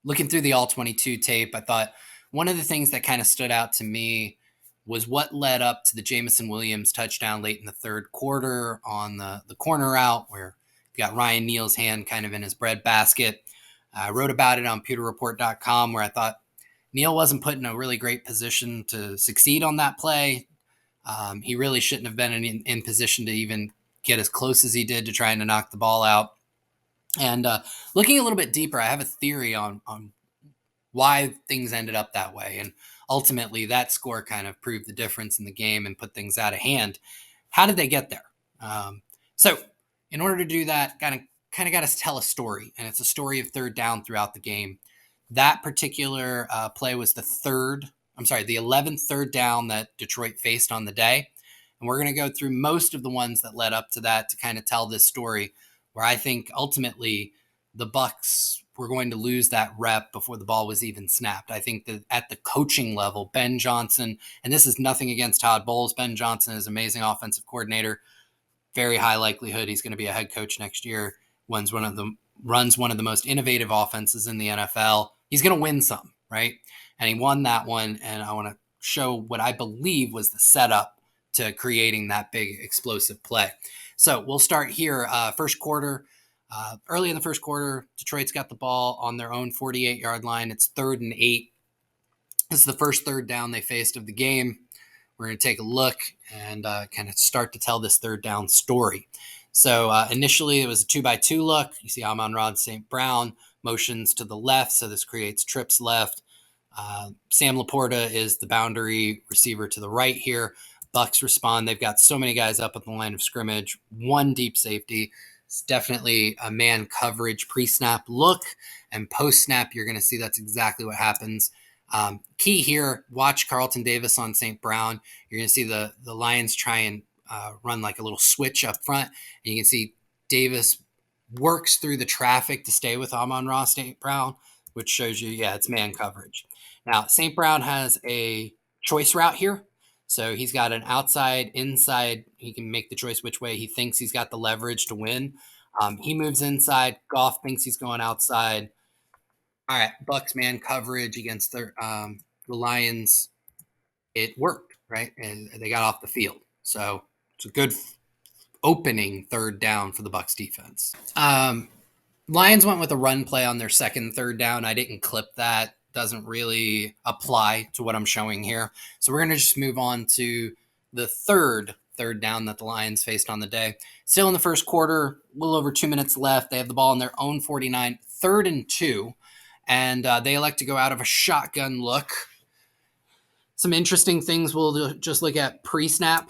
looking through the all-22 tape, I thought one of the things that kind of stood out to me was what led up to the Jamison Williams touchdown late in the third quarter on the corner route where you got Ryan Neal's hand kind of in his breadbasket. I wrote about it on pewterreport.com where I thought Neal wasn't put in a really great position to succeed on that play. He really shouldn't have been in position to even get as close as he did to trying to knock the ball out. And looking a little bit deeper, I have a theory on why things ended up that way. And ultimately, that score kind of proved the difference in the game and put things out of hand. How did they get there? So in order to do that, kind of got to tell a story. And it's a story of third down throughout the game. That particular play was the 11th third down that Detroit faced on the day. And we're going to go through most of the ones that led up to that to kind of tell this story where I think ultimately the Bucs were going to lose that rep before the ball was even snapped. I think that at the coaching level, Ben Johnson, and this is nothing against Todd Bowles, Ben Johnson is an amazing offensive coordinator. Very high likelihood he's going to be a head coach next year. Runs one of the most innovative offenses in the NFL. He's going to win some, right? And he won that one, and I want to show what I believe was the setup to creating that big explosive play. So we'll start here. First quarter, early in the first quarter, Detroit's got the ball on their own 48-yard line. It's 3rd and 8. This is the first third down they faced of the game. We're going to take a look and kind of start to tell this third down story. So initially it was a 2-by-2 look. You see Amon-Ra St. Brown motions to the left, so this creates trips left. Sam Laporta is the boundary receiver to the right here. Bucs respond. They've got so many guys up at the line of scrimmage. One deep safety. It's definitely a man coverage pre-snap look, and post-snap you're going to see that's exactly what happens. Key here, watch Carlton Davis on St. Brown. You're going to see the Lions try and run like a little switch up front, and you can see Davis works through the traffic to stay with Amon-Ra St. Brown, which shows you, it's man coverage. Now, St. Brown has a choice route here. So he's got an outside, inside. He can make the choice which way he thinks he's got the leverage to win. He moves inside. Goff thinks he's going outside. All right, Bucs man coverage against the Lions. It worked, right? And they got off the field. So it's a good opening third down for the Bucs defense. Lions went with a run play on their second third down. I didn't clip that. Doesn't really apply to what I'm showing here. So we're going to just move on to the third down that the Lions faced on the day. Still in the first quarter, a little over 2 minutes left. They have the ball on their own 49, 3rd and 2, and they elect to go out of a shotgun look. Some interesting things we'll just look at pre-snap.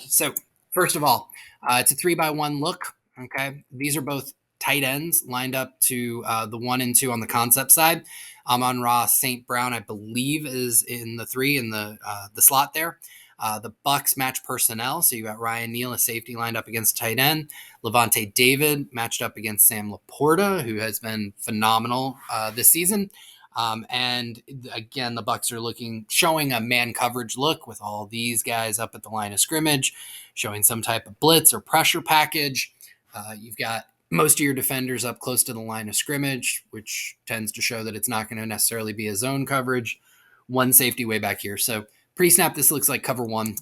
So first of all, it's a 3-by-1 look. Okay, these are both tight ends lined up to the 1 and 2 on the concept side. Amon-Ra St. Brown, I believe, is in the 3 in the slot there. The Bucs match personnel, so you got Ryan Neal, a safety, lined up against tight end. Levante David matched up against Sam Laporta, who has been phenomenal this season. And again, the Bucs are showing a man coverage look with all these guys up at the line of scrimmage, showing some type of blitz or pressure package. You've got most of your defenders up close to the line of scrimmage, which tends to show that it's not going to necessarily be a zone coverage. One safety way back here. So pre-snap, this looks like cover 1. And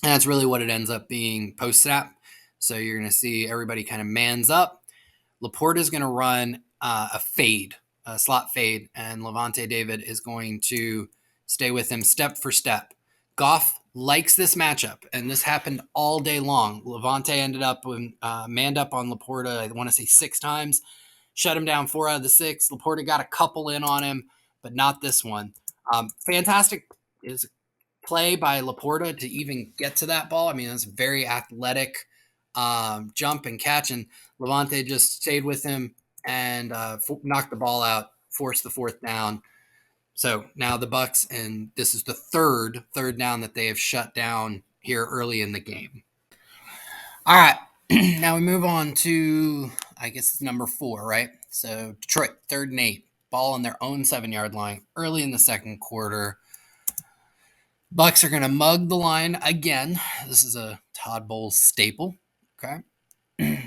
that's really what it ends up being post-snap. So you're going to see everybody kind of mans up. Laporta is going to run a slot fade, and Levante David is going to stay with him step for step. Goff likes this matchup, and this happened all day long. Levante ended up manned up on Laporta, I want to say 6 times, shut him down 4 out of the 6. Laporta got a couple in on him, but not this one. Fantastic is play by Laporta to even get to that ball. I mean, it's a very athletic jump and catch, and Levante just stayed with him and knocked the ball out, forced the 4th down. So now the Bucs, and this is the third down that they have shut down here early in the game. All right, now we move on to, I guess it's number 4, right? So Detroit, 3rd and 8, ball on their own 7-yard line early in the second quarter. Bucs are going to mug the line again. This is a Todd Bowles staple, okay?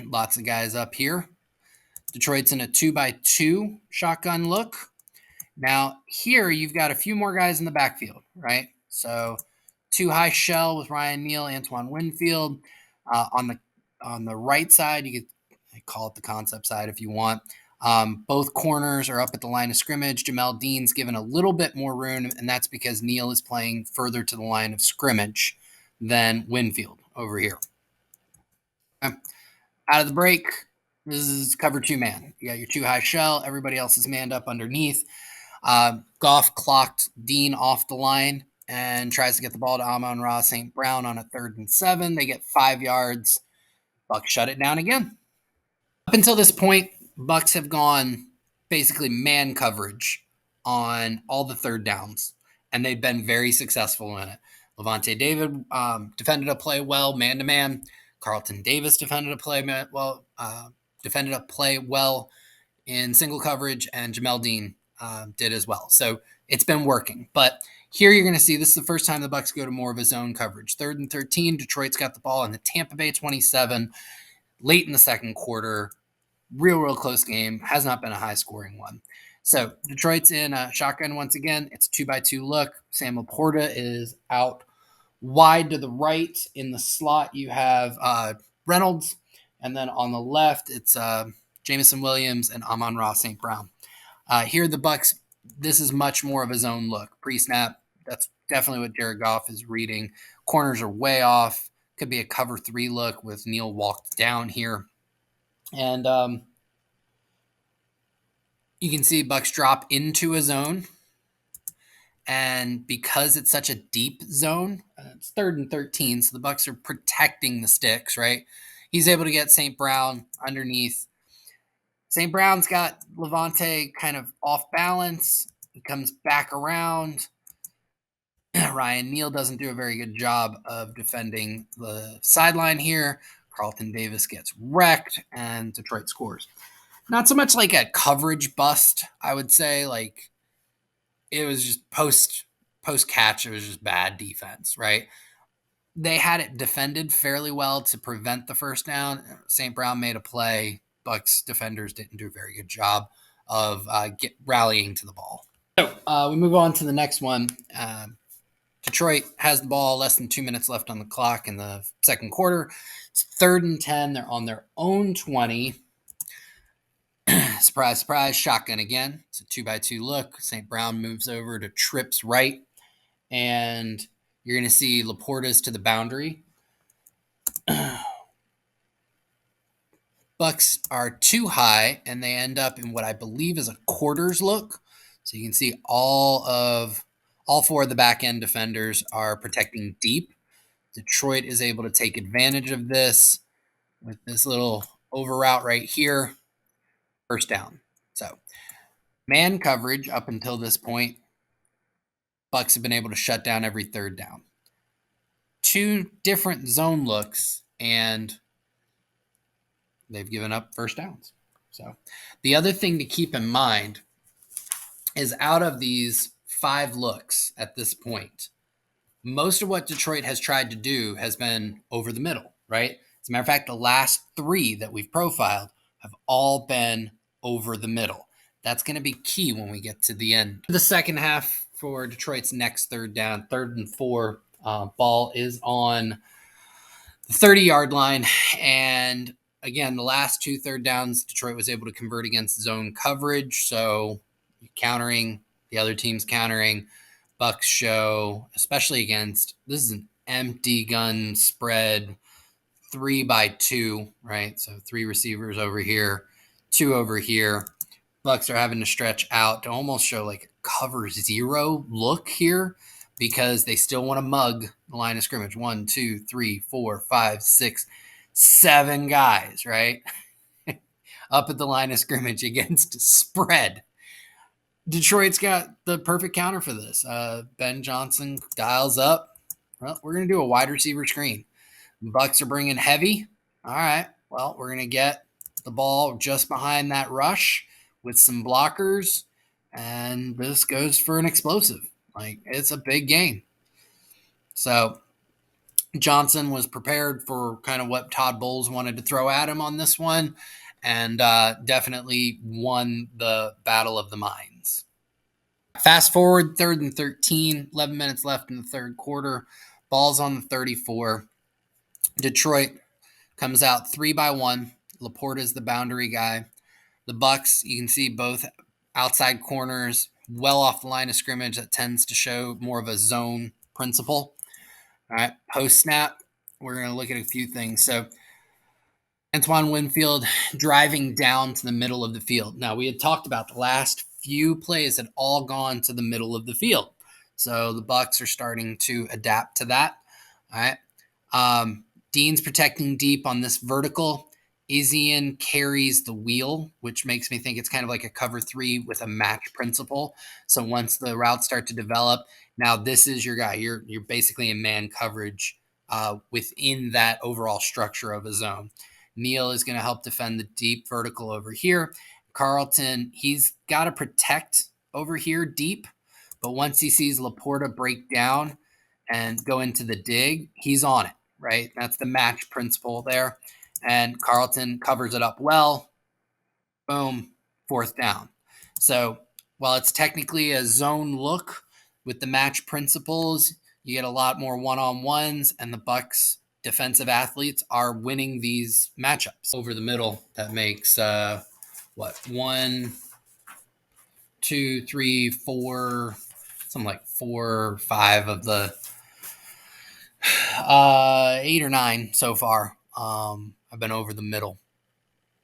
Lots of guys up here. Detroit's in a 2-by-2 shotgun look. Now, here you've got a few more guys in the backfield, right? So, two high shell with Ryan Neal, Antoine Winfield. On the right side, you could call it the concept side if you want. Both corners are up at the line of scrimmage. Jamel Dean's given a little bit more room, and that's because Neal is playing further to the line of scrimmage than Winfield over here. Okay. Out of the break, this is cover two man. You got your two high shell. Everybody else is manned up underneath. Goff clocked Dean off the line and tries to get the ball to Amon-Ra St. Brown on a 3rd and 7. They get 5 yards. Bucs shut it down again. Up until this point, Bucs have gone basically man coverage on all the third downs, and they've been very successful in it. Levante David defended a play well, man to man. Carlton Davis defended a play well in single coverage, and Jamel Dean did as well. So it's been working. But here you're going to see this is the first time the Bucs go to more of a zone coverage. 3rd and 13, Detroit's got the ball in the Tampa Bay 27, late in the second quarter. Real close game. Has not been a high-scoring one. So Detroit's in a shotgun once again. It's 2-by-2 look. Sam Laporta is out wide to the right. In the slot, you have Reynolds. And then on the left, it's Jameson Williams and Amon-Ra St. Brown. Here, the Bucs, this is much more of a zone look. Pre-snap, that's definitely what Jared Goff is reading. Corners are way off. Could be a cover 3 look with Neal walked down here. And you can see Bucs drop into a zone. And because it's such a deep zone, it's 3rd and 13, so the Bucs are protecting the sticks, right? He's able to get St. Brown underneath. St. Brown's got Levante kind of off balance. He comes back around. Ryan Neal doesn't do a very good job of defending the sideline here. Carlton Davis gets wrecked, and Detroit scores. Not so much like a coverage bust, I would say. Like, it was just post catch. It was just bad defense, right? They had it defended fairly well to prevent the first down. St. Brown made a play. Bucs defenders didn't do a very good job of rallying to the ball. So we move on to the next one. Detroit has the ball, less than 2 minutes left on the clock in the second quarter. It's 3rd and 10. They're on their own 20. Surprise, surprise, shotgun again. It's a 2-by-2 look. St. Brown moves over to trips right, and you're going to see Laporta's to the boundary. Bucs are too high, and they end up in what I believe is a quarters look. So you can see all 4 of the back end defenders are protecting deep. Detroit is able to take advantage of this with this little over route right here. First down. So man coverage up until this point, Bucs have been able to shut down every third down. 2 different zone looks, and they've given up first downs. So the other thing to keep in mind is out of these 5 looks at this point, most of what Detroit has tried to do has been over the middle, right? As a matter of fact, the last 3 that we've profiled have all been over the middle. That's going to be key when we get to the end. The second half for Detroit's next third down, 3rd and 4, ball is on the 30-yard line. And again, the last 2 third downs, Detroit was able to convert against zone coverage. So countering, the other team's countering. Bucs show, especially against, this is an empty gun spread, 3-by-2, right? So 3 receivers over here, 2 over here. Bucs are having to stretch out to almost show like a cover 0 look here because they still want to mug the line of scrimmage. 1, 2, 3, 4, 5, 6, 7 guys, right? Up at the line of scrimmage against spread. Detroit's got the perfect counter for this. Ben Johnson dials up. Well, we're going to do a wide receiver screen. Bucs are bringing heavy. All right. Well, we're going to get the ball just behind that rush with some blockers, and this goes for an explosive. Like, it's a big game. So Johnson was prepared for kind of what Todd Bowles wanted to throw at him on this one, and definitely won the Battle of the Mines. Fast forward, 3rd and 13, 11 minutes left in the third quarter. Ball's on the 34. Detroit comes out 3-1. Laporta is the boundary guy. The Bucs, you can see both outside corners well off the line of scrimmage. That tends to show more of a zone principle. All right, post snap, we're going to look at a few things. So Antoine Winfield driving down to the middle of the field. Now, we had talked about the last few plays had all gone to the middle of the field. So the Bucs are starting to adapt to that. All right. Dean's protecting deep on this vertical. Izian carries the wheel, which makes me think it's kind of like a cover three with a match principle. So once the routes start to develop, now this is your guy. You're basically in man coverage within that overall structure of a zone. Neal is going to help defend the deep vertical over here. Carlton, he's got to protect over here deep, but once he sees Laporta break down and go into the dig, he's on it, right? That's the match principle there. And Carlton covers it up well. Boom, 4th down. So while it's technically a zone look with the match principles, you get a lot more one-on-ones, and the Bucs defensive athletes are winning these matchups over the middle. That makes 1, 2, 3, 4, something like 4 or 5 of the 8 or 9 so far. I've been over the middle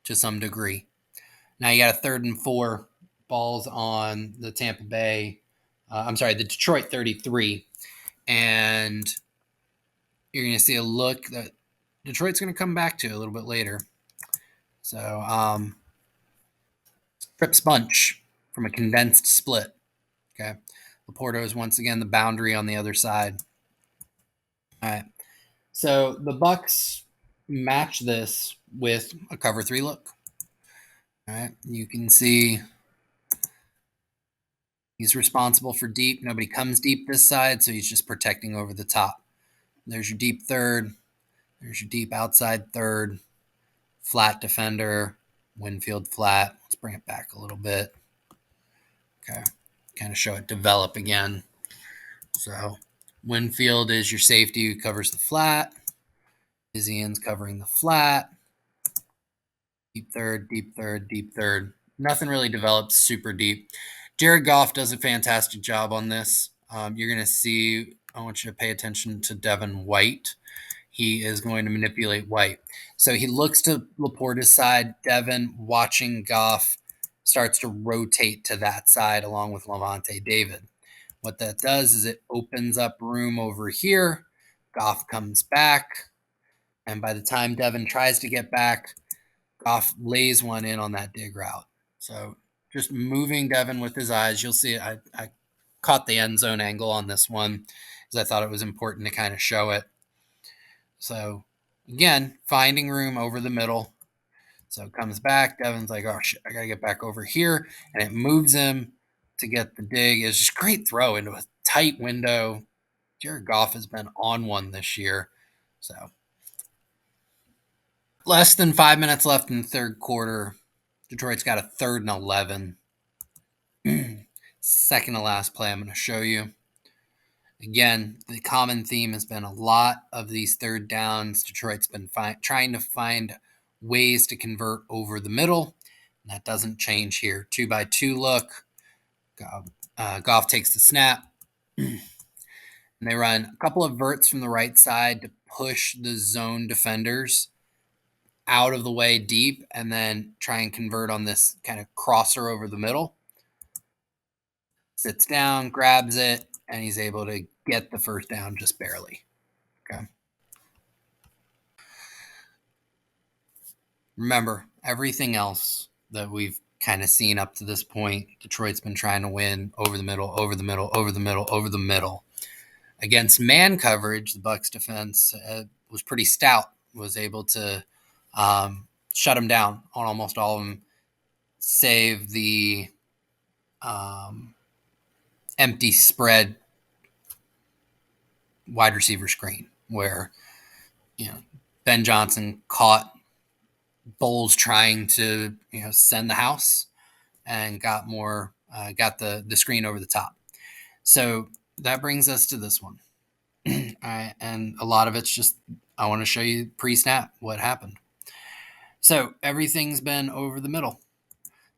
to some degree. Now you got a 3rd and 4, balls on the Tampa Bay. The Detroit 33, and you're going to see a look that Detroit's going to come back to a little bit later. So, Trips bunch from a condensed split. Okay. Laporta is once again the boundary on the other side. All right. So the Bucs match this with a cover 3 look. All right. You can see he's responsible for deep. Nobody comes deep this side, so he's just protecting over the top. There's your deep third. There's your deep outside third. Flat defender. Winfield flat. Let's bring it back a little bit. Okay. Kind of show it develop again. So Winfield is your safety who covers the flat. Izian's covering the flat. Deep third, deep third, deep third. Nothing really develops super deep. Jared Goff does a fantastic job on this. You're going to see, I want you to pay attention to Devin White. He is going to manipulate White. So he looks to Laporta's side. Devin, watching Goff, starts to rotate to that side along with Levante David. What that does is it opens up room over here. Goff comes back. And by the time Devin tries to get back, Goff lays one in on that dig route. So just moving Devin with his eyes, you'll see I caught the end zone angle on this one because I thought it was important to kind of show it. So again, finding room over the middle. So it comes back. Devin's like, oh, shit, I got to get back over here. And it moves him to get the dig. It's just a great throw into a tight window. Jared Goff has been on one this year. So less than 5 minutes left in the third quarter. Detroit's got a 3rd and 11. Second to last play I'm going to show you. Again, the common theme has been a lot of these 3rd downs. Detroit's been trying to find ways to convert over the middle. And that doesn't change here. 2-by-2 look. Goff takes the snap. And they run a couple of verts from the right side to push the zone defenders out of the way deep and then try and convert on this kind of crosser over the middle. Sits down, grabs it, and he's able to get the 1st down just barely. Okay. Remember, everything else that we've kind of seen up to this point, Detroit's been trying to win over the middle, over the middle, over the middle, over the middle. Against man coverage, the Bucs defense was pretty stout, was able to shut them down on almost all of them, save the empty spread wide receiver screen where Ben Johnson caught Bowles trying to send the house and got the screen over the top. So that brings us to this one. All right, and a lot of it's just I want to show you pre-snap what happened. So everything's been over the middle.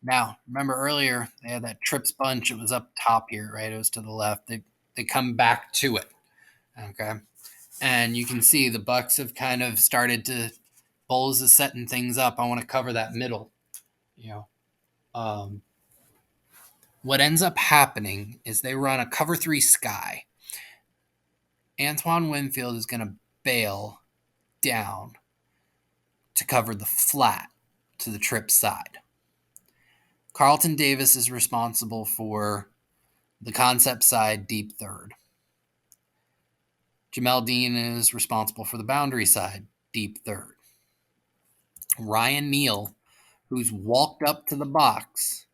Now, remember earlier they had that trips bunch. It was up top here, right? It was to the left. They come back to it. Okay. And you can see the Bucs have kind of started to Bowles is setting things up. I want to cover that middle. You know. What ends up happening is they run a cover 3 sky. Antoine Winfield is going to bail down to cover the flat to the trip side. Carlton Davis is responsible for the concept side deep third. Jamel Dean is responsible for the boundary side deep third. Ryan Neal, who's walked up to the box,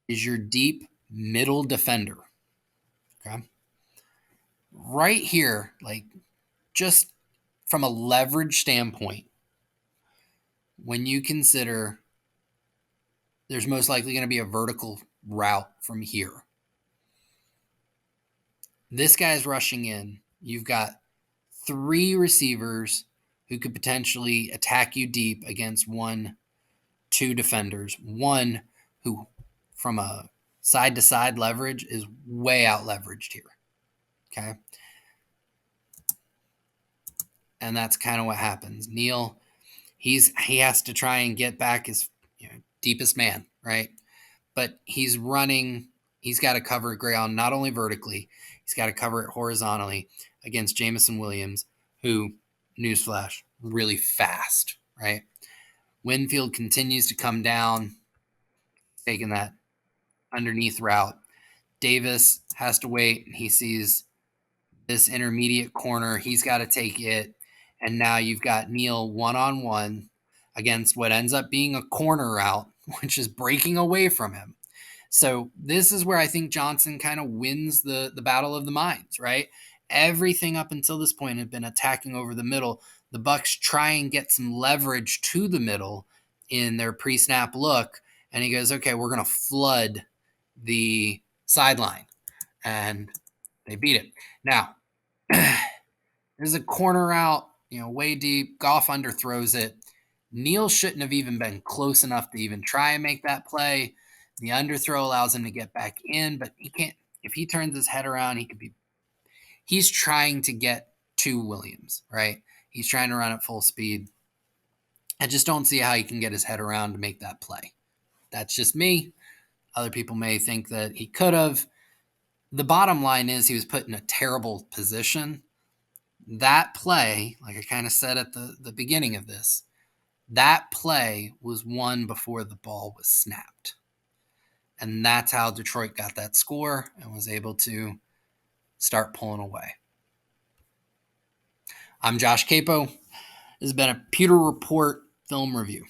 is your deep middle defender. Okay. Right here, like just from a leverage standpoint, when you consider there's most likely going to be a vertical route from here, this guy's rushing in. You've got 3 receivers who could potentially attack you deep against 2 defenders. One who, from a side-to-side leverage, is way out leveraged here. Okay. And that's kind of what happens. Neal, he has to try and get back his deepest man, right? But he's running. He's got to cover ground not only vertically, he's got to cover it horizontally against Jameson Williams, who, newsflash, really fast, right? Winfield continues to come down, taking that underneath route. Davis has to wait. He sees this intermediate corner. He's got to take it. And now you've got Neal one-on-one against what ends up being a corner route, which is breaking away from him. So this is where I think Johnson kind of wins the battle of the minds, right? Everything up until this point had been attacking over the middle. The Bucs try and get some leverage to the middle in their pre-snap look, and he goes, okay, we're going to flood the sideline, and they beat it. Now, there's a corner out, way deep. Goff underthrows it. Neal shouldn't have even been close enough to even try and make that play. The underthrow allows him to get back in, but he can't. If he turns his head around, he's trying to get to Williams, right? He's trying to run at full speed. I just don't see how he can get his head around to make that play. That's just me. Other people may think that he could have. The bottom line is he was put in a terrible position. That play, like I kind of said at the beginning of this, that play was won before the ball was snapped. And that's how Detroit got that score and was able to start pulling away. I'm Josh Queipo. This has been a Pewter Report film review.